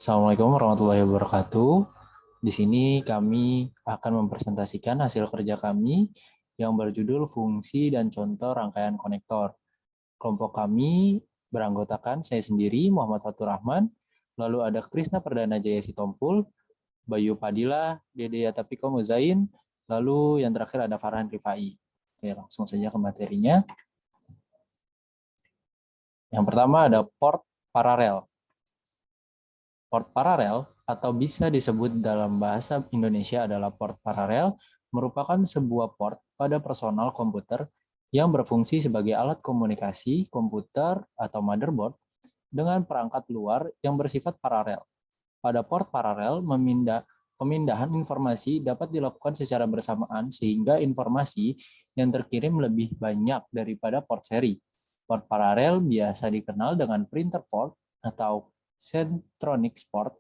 Assalamualaikum warahmatullahi wabarakatuh. Di sini kami akan mempresentasikan hasil kerja kami yang berjudul Fungsi dan Contoh Rangkaian Konektor. Kelompok kami beranggotakan saya sendiri, Muhammad Fatur Rahman, lalu ada Krisna Perdana Jaya Sitompul, Bayu Padilla, Dede Atapiko Muzain, lalu yang terakhir ada Farhan Rifai. Oke, langsung saja ke materinya. Yang pertama ada port paralel. Port paralel atau bisa disebut dalam bahasa Indonesia adalah port paralel merupakan sebuah port pada personal komputer yang berfungsi sebagai alat komunikasi komputer atau motherboard dengan perangkat luar yang bersifat paralel. Pada port paralel, pemindahan informasi dapat dilakukan secara bersamaan sehingga informasi yang terkirim lebih banyak daripada port seri. Port paralel biasa dikenal dengan printer port atau Centronics port.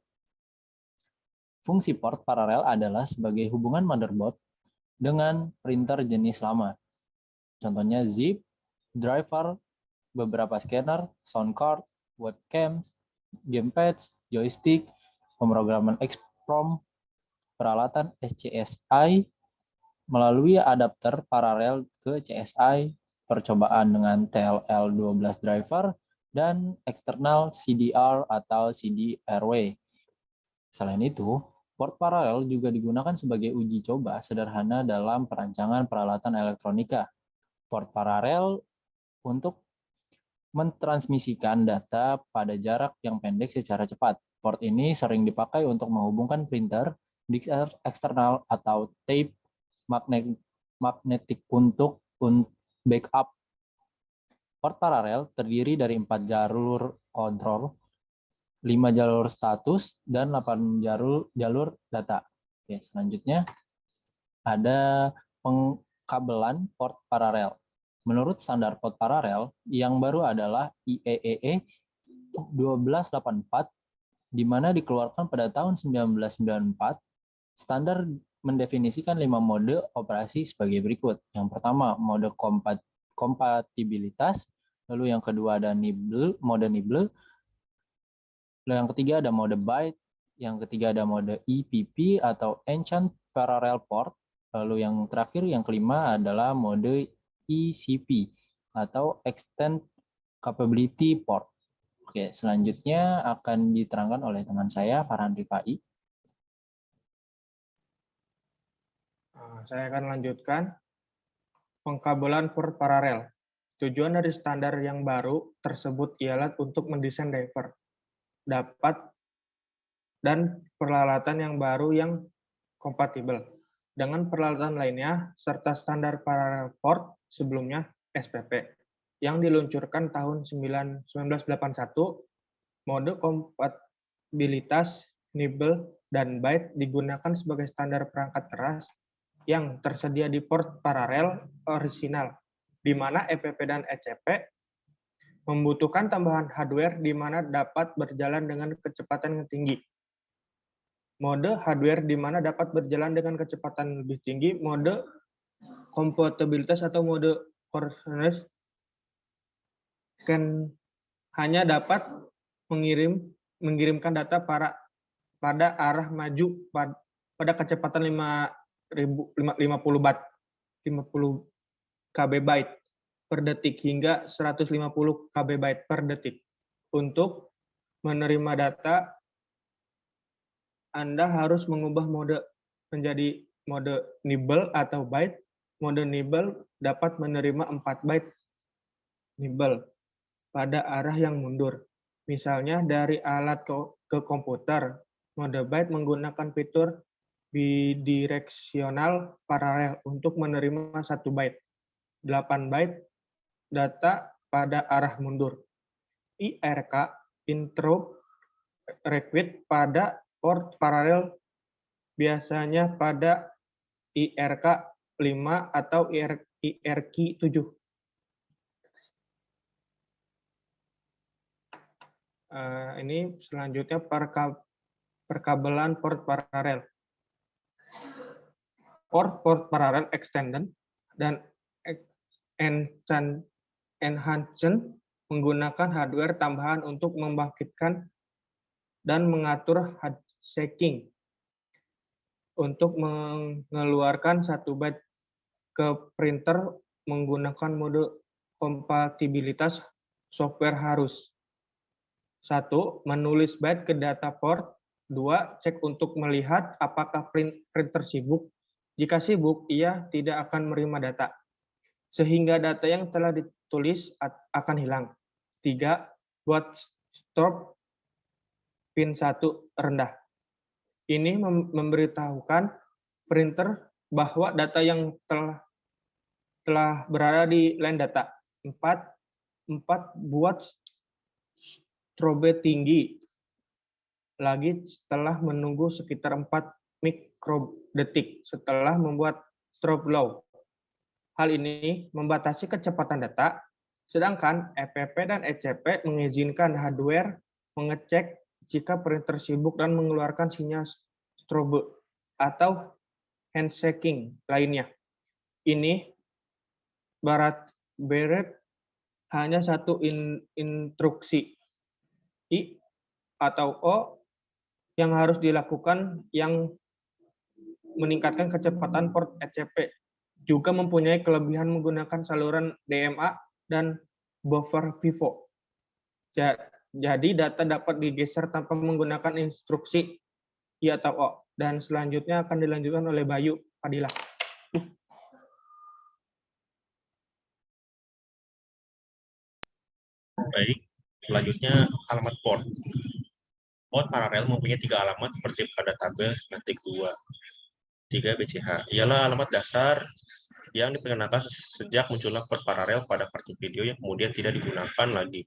Fungsi port paralel adalah sebagai hubungan motherboard dengan printer jenis lama. Contohnya zip, driver, beberapa scanner, sound card, webcams, gamepads, joystick, pemrograman EEPROM, peralatan SCSI melalui adapter paralel ke CSI, percobaan dengan TLL12 driver, dan eksternal CDR atau CD-Airway. Selain itu, port paralel juga digunakan sebagai uji coba sederhana dalam perancangan peralatan elektronika. Port paralel untuk mentransmisikan data pada jarak yang pendek secara cepat. Port ini sering dipakai untuk menghubungkan printer, disk eksternal, atau tape magnetik untuk backup. Port paralel terdiri dari 4 jalur kontrol, 5 jalur status, dan 8 jalur data. Oke, selanjutnya ada pengkabelan port paralel. Menurut standar port paralel, yang baru adalah IEEE 1284, di mana dikeluarkan pada tahun 1994, standar mendefinisikan 5 mode operasi sebagai berikut. Yang pertama, mode kompatibilitas, lalu yang kedua ada mode nibble, lalu yang ketiga ada mode byte, yang ketiga ada mode EPP atau Enchant Parallel Port, lalu yang terakhir yang kelima adalah mode ECP atau Extend Capability Port. Oke, selanjutnya akan diterangkan oleh teman saya Farhan Rifai. Saya akan lanjutkan pengkabelan port paralel. Tujuan dari standar yang baru tersebut ialah untuk mendesain driver dan peralatan yang baru yang kompatibel dengan peralatan lainnya serta standar paralel port sebelumnya SPP yang diluncurkan tahun 1981. Mode kompatibilitas nibble dan byte digunakan sebagai standar perangkat keras yang tersedia di port paralel orisinal, di mana EPP dan ECP membutuhkan tambahan hardware di mana dapat berjalan dengan kecepatan yang tinggi. Mode hardware di mana dapat berjalan dengan kecepatan lebih tinggi, mode kompatibilitas atau mode coherence kan hanya dapat mengirimkan data pada arah maju pada kecepatan 50 KB byte per detik hingga 150 KB byte per detik. Untuk menerima data, Anda harus mengubah mode menjadi mode nibble atau byte. Mode nibble dapat menerima 4 byte nibble pada arah yang mundur. Misalnya dari alat ke komputer. Mode byte menggunakan fitur bidireksional paralel untuk menerima 1 byte. 8 byte data pada arah mundur. IRK, interrupt request pada port paralel biasanya pada IRK 5 atau IRQ 7. Ini selanjutnya perkabelan port paralel. Port paralel extended dan enhanced menggunakan hardware tambahan untuk membangkitkan dan mengatur shaking untuk mengeluarkan 1 byte ke printer menggunakan mode kompatibilitas software harus. 1. Menulis byte ke data port. 2. Cek untuk melihat apakah printer sibuk. Jika sibuk, ia tidak akan menerima data, sehingga data yang telah ditulis akan hilang. 3. Buat strobe pin 1 rendah. Ini memberitahukan printer bahwa data yang telah berada di line data. 4. Buat strobe tinggi lagi setelah menunggu sekitar 4 mikrodetik setelah membuat strobe low. Hal ini membatasi kecepatan data, sedangkan EPP dan ECP mengizinkan hardware mengecek jika printer sibuk dan mengeluarkan sinyal strobe atau handshaking lainnya. Ini beret hanya satu instruksi I atau O yang harus dilakukan yang meningkatkan kecepatan port ECP. Juga mempunyai kelebihan menggunakan saluran DMA dan buffer FIFO. Jadi data dapat digeser tanpa menggunakan instruksi I atau O. Dan selanjutnya akan dilanjutkan oleh Bayu Fadila. Baik, selanjutnya alamat port. Port paralel mempunyai 3 alamat seperti pada tabel skematik 2. 3 BCH. Ialah alamat dasar yang diperkenalkan sejak munculnya port paralel pada kartu video yang kemudian tidak digunakan lagi.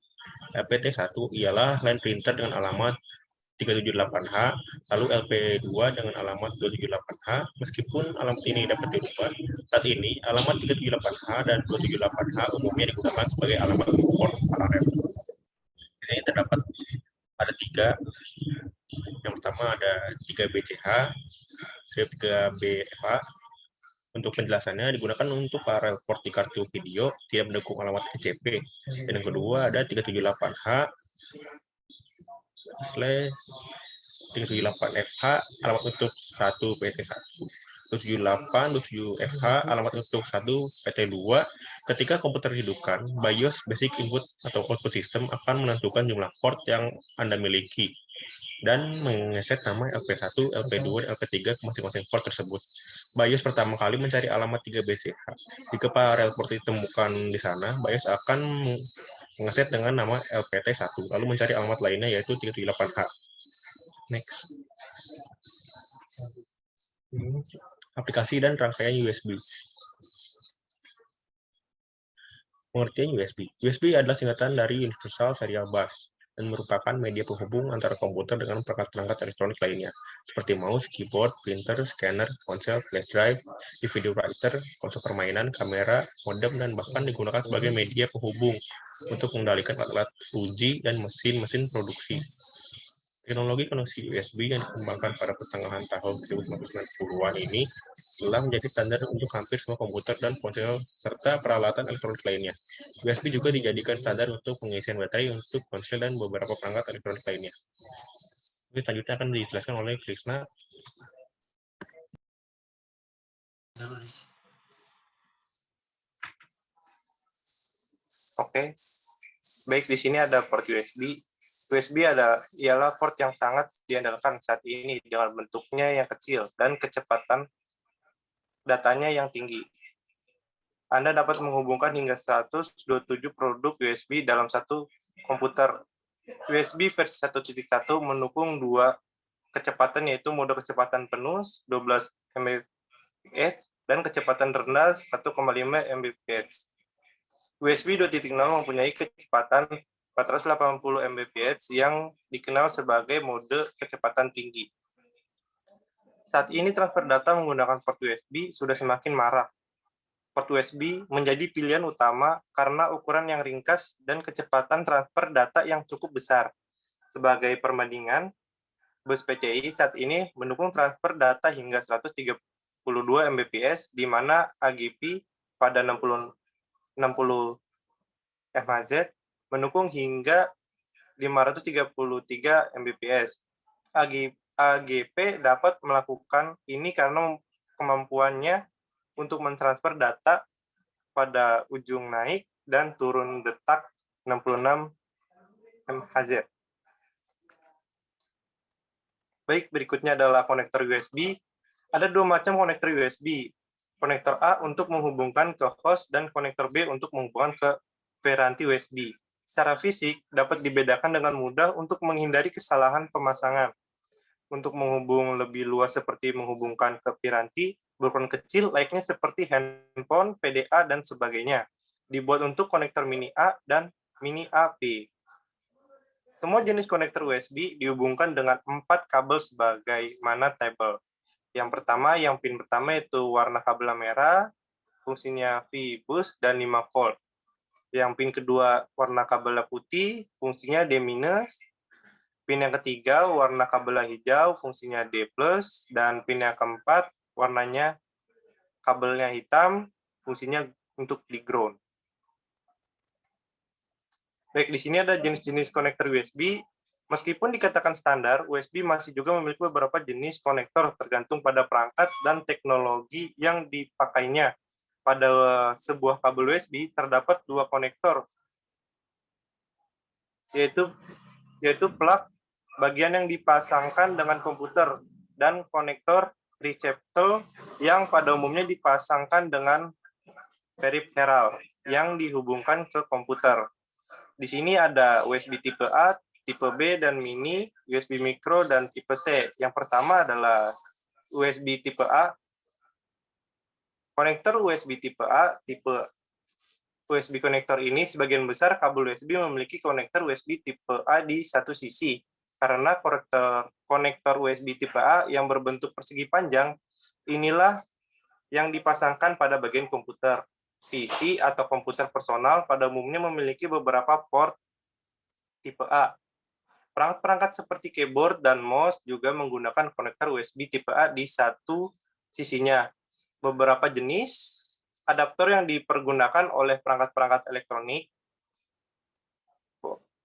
LPT1 ialah line printer dengan alamat 378H, lalu LP2 dengan alamat 278H. Meskipun alamat ini dapat dirubah, saat ini alamat 378H dan 278H umumnya digunakan sebagai alamat port paralel. Biasanya terdapat ada 3. Yang pertama ada 3 BCH, 3 BFA. Untuk penjelasannya digunakan untuk paralel port di kartu video, tidak mendukung alamat ECP. Dan yang kedua ada 378H 378FH alamat untuk 1 PT1. 278-27FH alamat untuk 1 PT2. Ketika komputer dihidupkan, BIOS Basic Input atau Output System akan menentukan jumlah port yang Anda miliki dan mengeset nama LP1, LP2, dan LP3 ke masing-masing port tersebut. BIOS pertama kali mencari alamat 3 BCH. Jika paralel port ditemukan di sana, BIOS akan mengeset dengan nama LPT1, lalu mencari alamat lainnya yaitu 378H. Next. Aplikasi dan rangkaian USB. Pengertian USB. USB adalah singkatan dari Universal Serial Bus dan merupakan media penghubung antara komputer dengan perangkat-perangkat elektronik lainnya, seperti mouse, keyboard, printer, scanner, ponsel, flash drive, DVD writer, konsol permainan, kamera, modem, dan bahkan digunakan sebagai media penghubung untuk mengendalikan alat-alat uji dan mesin-mesin produksi. Teknologi koneksi USB yang dikembangkan pada pertengahan tahun 1990-an ini telah menjadi standar untuk hampir semua komputer dan ponsel serta peralatan elektronik lainnya. USB juga dijadikan standar untuk pengisian baterai untuk ponsel dan beberapa perangkat elektronik lainnya. Selanjutnya akan dijelaskan oleh Krishna. Oke, baik, di sini ada port USB. USB ialah port yang sangat diandalkan saat ini dengan bentuknya yang kecil dan kecepatan datanya yang tinggi. Anda dapat menghubungkan hingga 127 produk USB dalam satu komputer. USB versi 1.1 mendukung 2 kecepatan, yaitu mode kecepatan penuh 12 Mbps dan kecepatan rendah 1,5 Mbps. USB 2.0 mempunyai kecepatan 480 Mbps yang dikenal sebagai mode kecepatan tinggi. Saat ini transfer data menggunakan port USB sudah semakin marak. Port USB menjadi pilihan utama karena ukuran yang ringkas dan kecepatan transfer data yang cukup besar. Sebagai perbandingan, bus PCI saat ini mendukung transfer data hingga 132 Mbps, di mana AGP pada 60 MHz mendukung hingga 533 Mbps. AGP dapat melakukan ini karena kemampuannya untuk mentransfer data pada ujung naik dan turun detak 66 MHz. Baik, berikutnya adalah konektor USB. Ada dua macam konektor USB. Konektor A untuk menghubungkan ke host dan konektor B untuk menghubungkan ke piranti USB. Secara fisik dapat dibedakan dengan mudah untuk menghindari kesalahan pemasangan. Untuk menghubung lebih luas seperti menghubungkan ke piranti, berukuran kecil layaknya seperti handphone, PDA, dan sebagainya. Dibuat untuk konektor mini A dan mini AP. Semua jenis konektor USB dihubungkan dengan 4 kabel sebagaimana tabel. Yang pin pertama itu warna kabel merah, fungsinya V-bus dan 5 volt. Yang pin kedua warna kabel putih, fungsinya D-. Pin yang ketiga warna kabel hijau, fungsinya D+, dan pin yang keempat warnanya kabelnya hitam, fungsinya untuk di ground. Baik, di sini ada jenis-jenis konektor USB. Meskipun dikatakan standar, USB masih juga memiliki beberapa jenis konektor tergantung pada perangkat dan teknologi yang dipakainya. Pada sebuah kabel USB terdapat 2 konektor, yaitu plug bagian yang dipasangkan dengan komputer dan konektor receptor yang pada umumnya dipasangkan dengan peripheral yang dihubungkan ke komputer. Di sini ada USB tipe A, tipe B, dan mini, USB micro, dan tipe C. Yang pertama adalah USB tipe A. Konektor USB tipe A, tipe USB konektor ini sebagian besar kabel USB memiliki konektor USB tipe A di satu sisi. Karena konektor USB tipe A yang berbentuk persegi panjang, inilah yang dipasangkan pada bagian komputer. PC atau komputer personal pada umumnya memiliki beberapa port tipe A. Perangkat-perangkat seperti keyboard dan mouse juga menggunakan konektor USB tipe A di satu sisinya. Beberapa jenis adaptor yang dipergunakan oleh perangkat-perangkat elektronik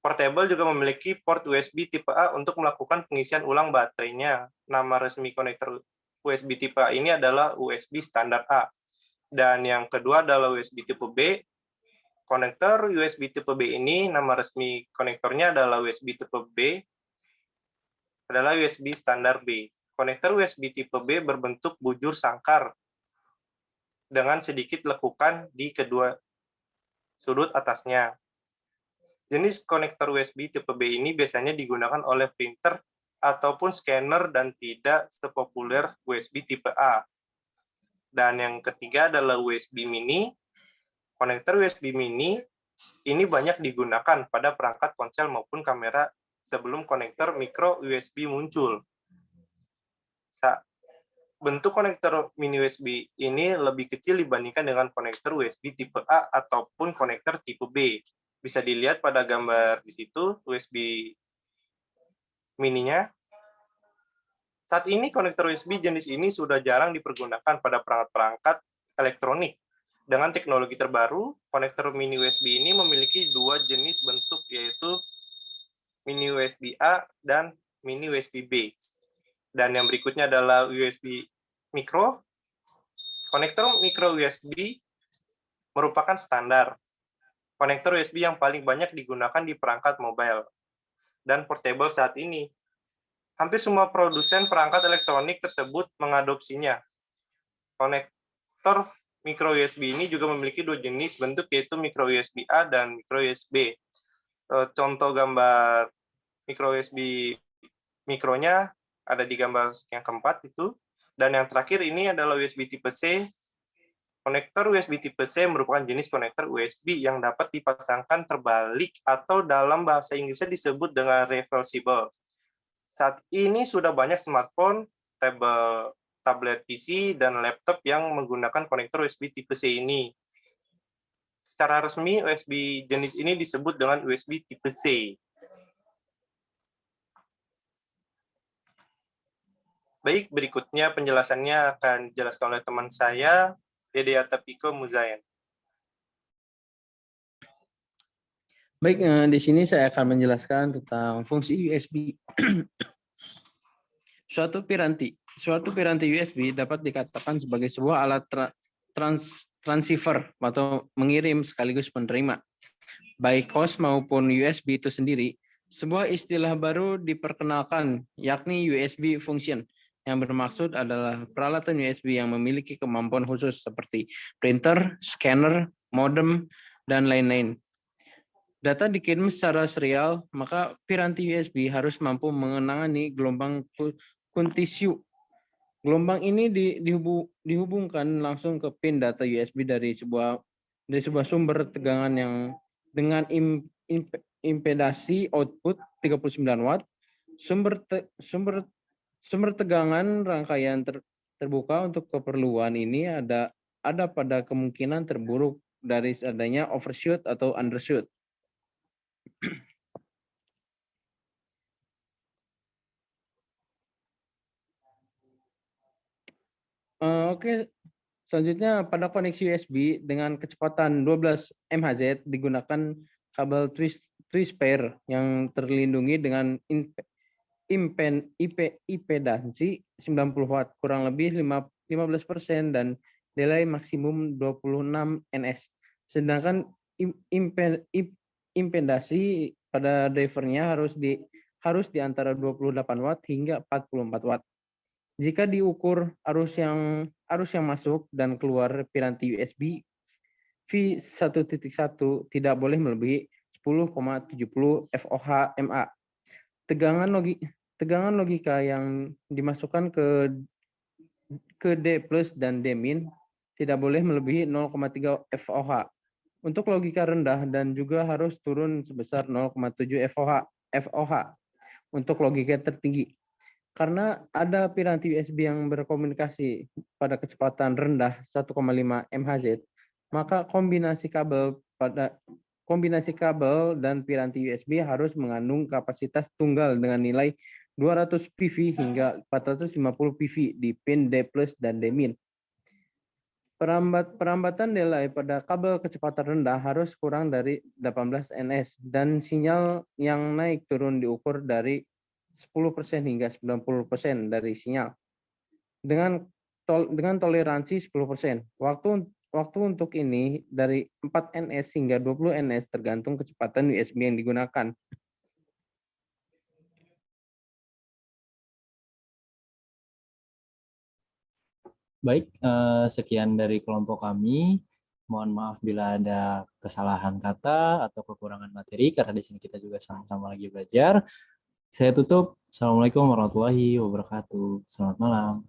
portable juga memiliki port USB tipe A untuk melakukan pengisian ulang baterainya. Nama resmi konektor USB tipe A ini adalah USB standar A. Dan yang kedua adalah USB tipe B. Konektor USB tipe B ini, nama resmi konektornya adalah USB tipe B, adalah USB standar B. Konektor USB tipe B berbentuk bujur sangkar dengan sedikit lekukan di kedua sudut atasnya. Jenis konektor USB tipe B ini biasanya digunakan oleh printer ataupun scanner dan tidak sepopuler USB tipe A. Dan yang ketiga adalah USB mini. Konektor USB mini ini banyak digunakan pada perangkat ponsel maupun kamera sebelum konektor micro USB muncul. Bentuk konektor mini USB ini lebih kecil dibandingkan dengan konektor USB tipe A ataupun konektor tipe B. Bisa dilihat pada gambar di situ, USB mininya. Saat ini konektor USB jenis ini sudah jarang dipergunakan pada perangkat-perangkat elektronik. Dengan teknologi terbaru, konektor mini USB ini memiliki 2 jenis bentuk, yaitu mini USB A dan mini USB B. Dan yang berikutnya adalah USB micro. Konektor micro USB merupakan standar konektor USB yang paling banyak digunakan di perangkat mobile dan portable saat ini. Hampir semua produsen perangkat elektronik tersebut mengadopsinya. Konektor micro USB ini juga memiliki 2 jenis bentuk, yaitu micro USB A dan micro USB. Contoh gambar micro USB mikronya ada di gambar yang keempat itu. Dan yang terakhir ini adalah USB tipe C. Konektor USB tipe C merupakan jenis konektor USB yang dapat dipasangkan terbalik atau dalam bahasa Inggrisnya disebut dengan reversible. Saat ini sudah banyak smartphone, tablet PC, dan laptop yang menggunakan konektor USB tipe C ini. Secara resmi, USB jenis ini disebut dengan USB tipe C. Baik, berikutnya penjelasannya akan dijelaskan oleh teman saya, Dede Atapiko Muzayan. Baik, di sini saya akan menjelaskan tentang fungsi USB. Suatu piranti USB dapat dikatakan sebagai sebuah alat transceiver atau mengirim sekaligus menerima. Baik host maupun USB itu sendiri, sebuah istilah baru diperkenalkan, yakni USB function, yang bermaksud adalah peralatan USB yang memiliki kemampuan khusus seperti printer, scanner, modem, dan lain-lain. Data dikirim secara serial, maka piranti USB harus mampu mengenali gelombang kuntisiu. Gelombang ini dihubungkan langsung ke pin data USB dari sebuah sumber tegangan yang dengan impedasi output 39 watt. Sumber tegangan rangkaian terbuka untuk keperluan ini ada pada kemungkinan terburuk dari adanya overshoot atau undershoot. Oke, selanjutnya pada koneksi USB dengan kecepatan 12 MHz digunakan kabel twist pair yang terlindungi dengan impedansi 90 watt, kurang lebih 15% dan delay maksimum 26 ns. Sedangkan impedasi pada drivernya harus di antara 28 watt hingga 44 watt. Jika diukur arus yang masuk dan keluar piranti USB V1.1 tidak boleh melebihi 10,70 FOH MA. Tegangan logika yang dimasukkan ke D+ dan D- tidak boleh melebihi 0,3 FOH. Untuk logika rendah dan juga harus turun sebesar 0,7 FOH untuk logika tertinggi. Karena ada piranti USB yang berkomunikasi pada kecepatan rendah 1,5 MHz, maka kombinasi kabel dan piranti USB harus mengandung kapasitas tunggal dengan nilai 200 PV hingga 450 PV di pin D+ dan D-. Perambatan delay pada kabel kecepatan rendah harus kurang dari 18 ns dan sinyal yang naik turun diukur dari 10% hingga 90% dari sinyal. Dengan toleransi 10%. Waktu untuk ini dari 4 ns hingga 20 ns tergantung kecepatan USB yang digunakan. Baik, sekian dari kelompok kami. Mohon maaf bila ada kesalahan kata atau kekurangan materi, karena di sini kita juga sama-sama lagi belajar. Saya tutup. Assalamualaikum warahmatullahi wabarakatuh. Selamat malam.